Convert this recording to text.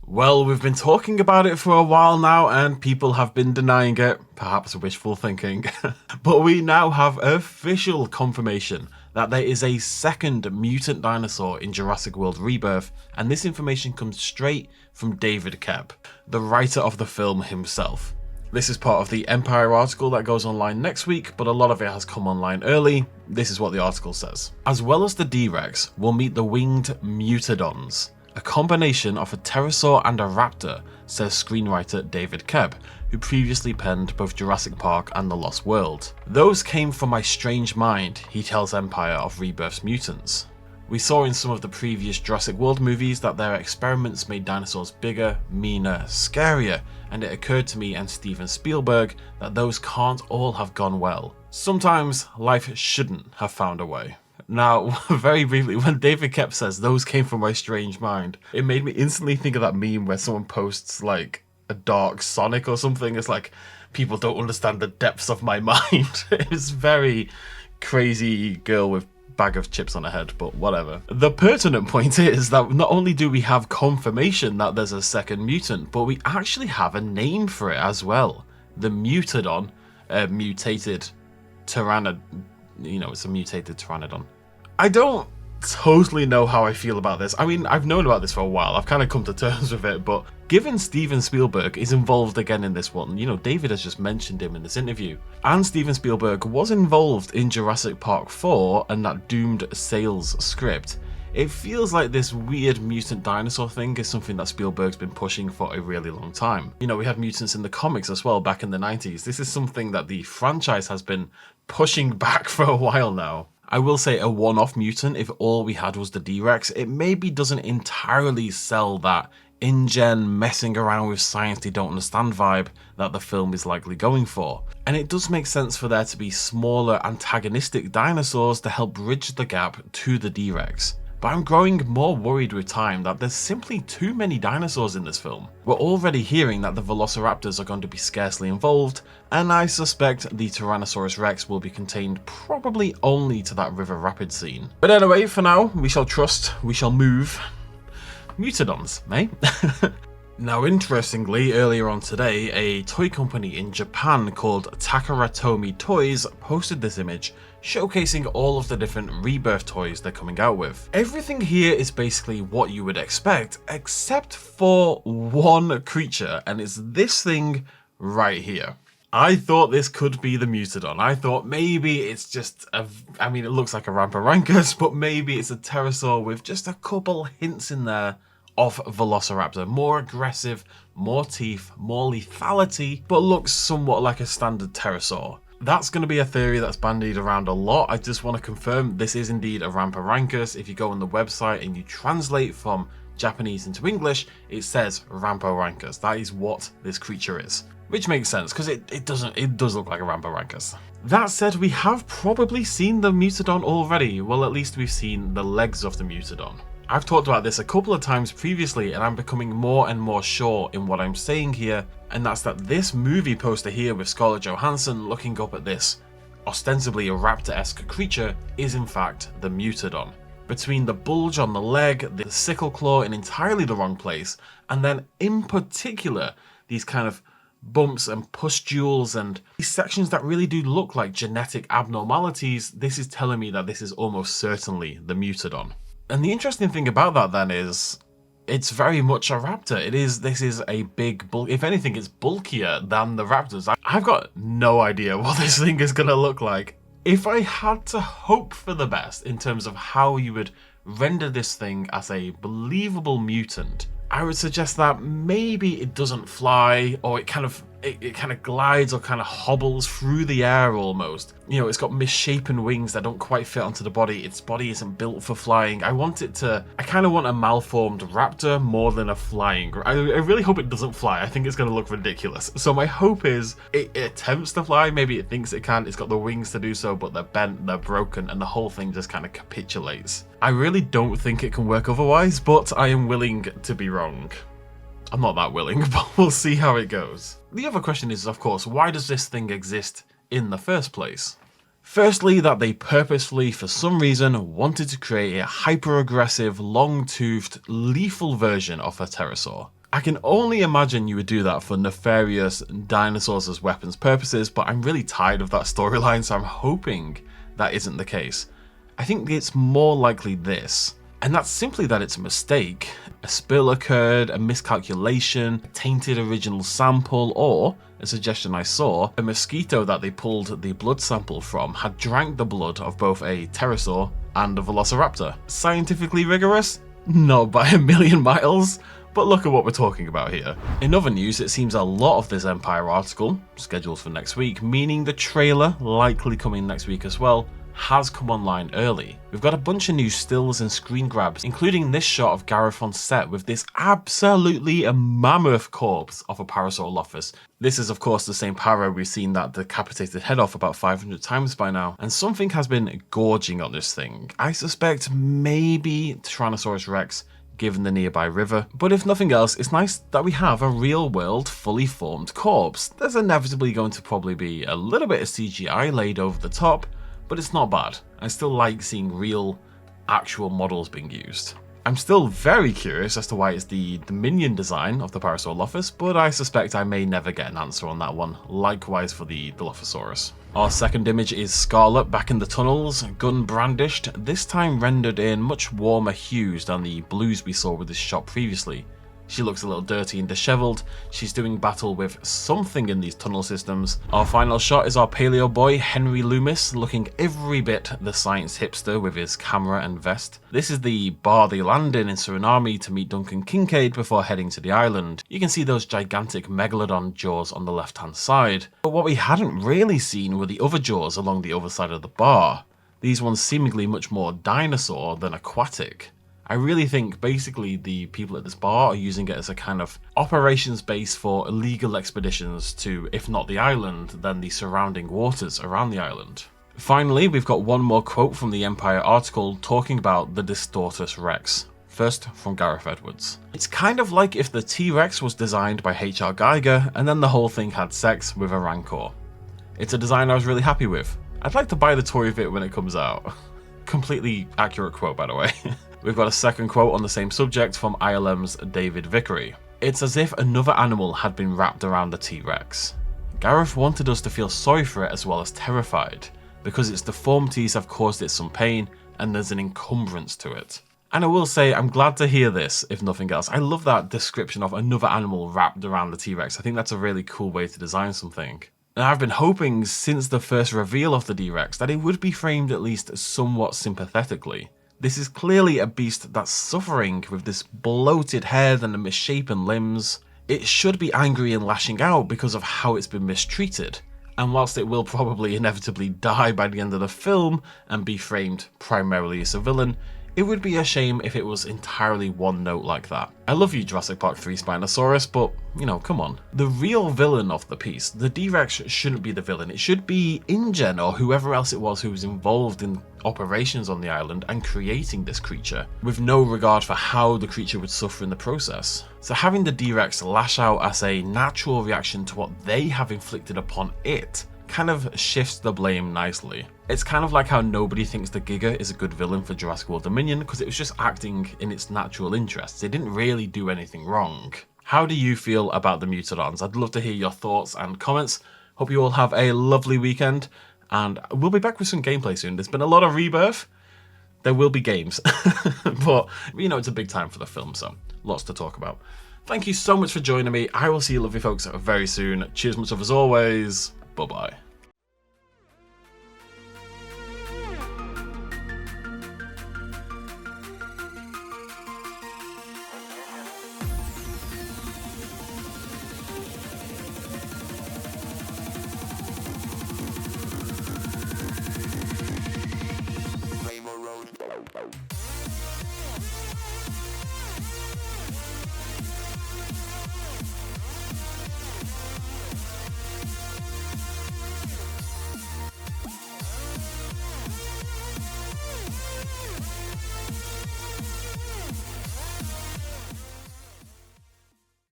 Well, we've been talking about it for a while now and people have been denying it, perhaps wishful thinking, but we now have official confirmation that there is a second mutant dinosaur in Jurassic World Rebirth, and this information comes straight from David Koepp, the writer of the film himself. This is part of the Empire article that goes online next week, but a lot of it has come online early. This is what the article says. As well as the D-Rex, we'll meet the winged mutadons, a combination of a pterosaur and a raptor, says screenwriter David Koepp, who previously penned both Jurassic Park and The Lost World. Those came from my strange mind, he tells Empire of Rebirth's mutants. We saw in some of the previous Jurassic World movies that their experiments made dinosaurs bigger, meaner, scarier, and it occurred to me and Steven Spielberg that those can't all have gone well. Sometimes life shouldn't have found a way. Now, very briefly, when David Koepp says those came from my strange mind, it made me instantly think of that meme where someone posts like a dark Sonic or something. It's like, people don't understand the depths of my mind. It's very crazy girl with bag of chips on her head, but whatever. The pertinent point is that not only do we have confirmation that there's a second mutant, but we actually have a name for it as well. The Mutadon, a mutated Tyrannodon. You know, it's a mutated Pteranodon. I don't totally know how I feel about this. I mean, I've known about this for a while. I've kind of come to terms with it, but given Steven Spielberg is involved again in this one, you know, David has just mentioned him in this interview, and Steven Spielberg was involved in Jurassic Park 4 and that doomed sales script, it feels like this weird mutant dinosaur thing is something that Spielberg's been pushing for a really long time. You know, we had mutants in the comics as well back in the 90s. This is something that the franchise has been pushing back for a while now. I will say a one-off mutant, if all we had was the D-Rex, it maybe doesn't entirely sell that in-gen messing around with science they don't understand vibe that the film is likely going for. And it does make sense for there to be smaller antagonistic dinosaurs to help bridge the gap to the D-Rex. But I'm growing more worried with time that there's simply too many dinosaurs in this film. We're already hearing that the Velociraptors are going to be scarcely involved, and I suspect the Tyrannosaurus Rex will be contained probably only to that river rapid scene. But anyway, for now, we shall trust, we shall move. Mutadons, eh? Now, interestingly, earlier on today, a toy company in Japan called Takaratomi Toys posted this image showcasing all of the different Rebirth toys they're coming out with. Everything here is basically what you would expect, except for one creature, and it's this thing right here. I thought this could be the Mutadon. I thought maybe it's just I mean, it looks like a Ramparhynchus, but maybe it's a pterosaur with just a couple hints in there of Velociraptor. More aggressive, more teeth, more lethality, but looks somewhat like a standard pterosaur. That's going to be a theory that's bandied around a lot. I just want to confirm this is indeed a Ramparhynchus. If you go on the website and you translate from Japanese into English, it says Ramparhynchus. That is what this creature is. Which makes sense, because it does look like a Ramparhynchus. That said, we have probably seen the Mutadon already. Well, at least we've seen the legs of the Mutadon. I've talked about this a couple of times previously, and I'm becoming more and more sure in what I'm saying here, and that's that this movie poster here with Scarlett Johansson looking up at this ostensibly a raptor-esque creature is in fact the Mutadon. Between the bulge on the leg, the sickle claw in entirely the wrong place, and then in particular these kind of bumps and pustules and these sections that really do look like genetic abnormalities, this is telling me that this is almost certainly the Mutadon. And the interesting thing about that then is it's very much a raptor. This is a big bulk. If anything, it's bulkier than the raptors. I've got no idea what this thing is going to look like. If I had to hope for the best in terms of how you would render this thing as a believable mutant, I would suggest that maybe it doesn't fly, or it kind of glides or kind of hobbles through the air almost. You know, it's got misshapen wings that don't quite fit onto the body. Its body isn't built for flying. I kind of want a malformed raptor more than a flying. I really hope it doesn't fly. I think it's going to look ridiculous. So my hope is it attempts to fly. Maybe it thinks it can. It's got the wings to do so, but they're bent, they're broken, and the whole thing just kind of capitulates. I really don't think it can work otherwise, but I am willing to be wrong. I'm not that willing, but we'll see how it goes. The other question is, of course, why does this thing exist in the first place? Firstly, that they purposefully, for some reason, wanted to create a hyper-aggressive, long-toothed, lethal version of a pterosaur. I can only imagine you would do that for nefarious dinosaurs as weapons purposes, but I'm really tired of that storyline, so I'm hoping that isn't the case. I think it's more likely this, and that's simply that it's a mistake. A spill occurred, a miscalculation, a tainted original sample, or, a suggestion I saw, a mosquito that they pulled the blood sample from had drank the blood of both a pterosaur and a velociraptor. Scientifically rigorous? Not by a million miles. But look at what we're talking about here. In other news, it seems a lot of this Empire article, scheduled for next week, meaning the trailer, likely coming next week as well, has come online early. We've got a bunch of new stills and screen grabs, including this shot of Gareth on set with this absolutely mammoth corpse of a Parasaurolophus. This is of course the same para we've seen that decapitated head off about 500 times by now, and something has been gorging on this thing. I suspect maybe Tyrannosaurus Rex, given the nearby river, but if nothing else, it's nice that we have a real-world, fully formed corpse. There's inevitably going to probably be a little bit of CGI laid over the top, but it's not bad. I still like seeing real, actual models being used. I'm still very curious as to why it's the minion design of the Parasaurolophus, but I suspect I may never get an answer on that one, likewise for the Dilophosaurus. Our second image is Scarlet back in the tunnels, gun brandished, this time rendered in much warmer hues than the blues we saw with this shot previously. She looks a little dirty and disheveled. She's doing battle with something in these tunnel systems. Our final shot is our paleo boy, Henry Loomis, looking every bit the science hipster with his camera and vest. This is the bar they land in Suriname to meet Duncan Kincaid before heading to the island. You can see those gigantic megalodon jaws on the left hand side. But what we hadn't really seen were the other jaws along the other side of the bar. These ones seemingly much more dinosaur than aquatic. I really think basically the people at this bar are using it as a kind of operations base for illegal expeditions to, if not the island, then the surrounding waters around the island. Finally, we've got one more quote from the Empire article talking about the Distortus Rex. First from Gareth Edwards. It's kind of like if the T-Rex was designed by H.R. Geiger and then the whole thing had sex with a Rancor. It's a design I was really happy with. I'd like to buy the toy of it when it comes out. Completely accurate quote, by the way. We've got a second quote on the same subject from ILM's David Vickery. It's as if another animal had been wrapped around the T-Rex. Gareth wanted us to feel sorry for it as well as terrified, because its deformities have caused it some pain and there's an encumbrance to it. And I will say, I'm glad to hear this, if nothing else. I love that description of another animal wrapped around the T-Rex. I think that's a really cool way to design something. And I've been hoping since the first reveal of the D-Rex that it would be framed at least somewhat sympathetically. This is clearly a beast that's suffering with this bloated head and the misshapen limbs. It should be angry and lashing out because of how it's been mistreated. And whilst it will probably inevitably die by the end of the film and be framed primarily as a villain, it would be a shame if it was entirely one note like that. I love you, Jurassic Park 3 Spinosaurus, but, you know, come on. The real villain of the piece, the D-Rex, shouldn't be the villain. It should be InGen or whoever else it was who was involved in operations on the island and creating this creature, with no regard for how the creature would suffer in the process. So having the D-Rex lash out as a natural reaction to what they have inflicted upon it kind of shifts the blame nicely. It's kind of like how nobody thinks the Giga is a good villain for Jurassic World Dominion because it was just acting in its natural interests. It didn't really do anything wrong. How do you feel about the Mutodons? I'd love to hear your thoughts and comments. Hope you all have a lovely weekend, and we'll be back with some gameplay soon. There's been a lot of Rebirth. There will be games, but you know, it's a big time for the film, so lots to talk about. Thank you so much for joining me. I will see you lovely folks very soon. Cheers much love as always. Bye-bye.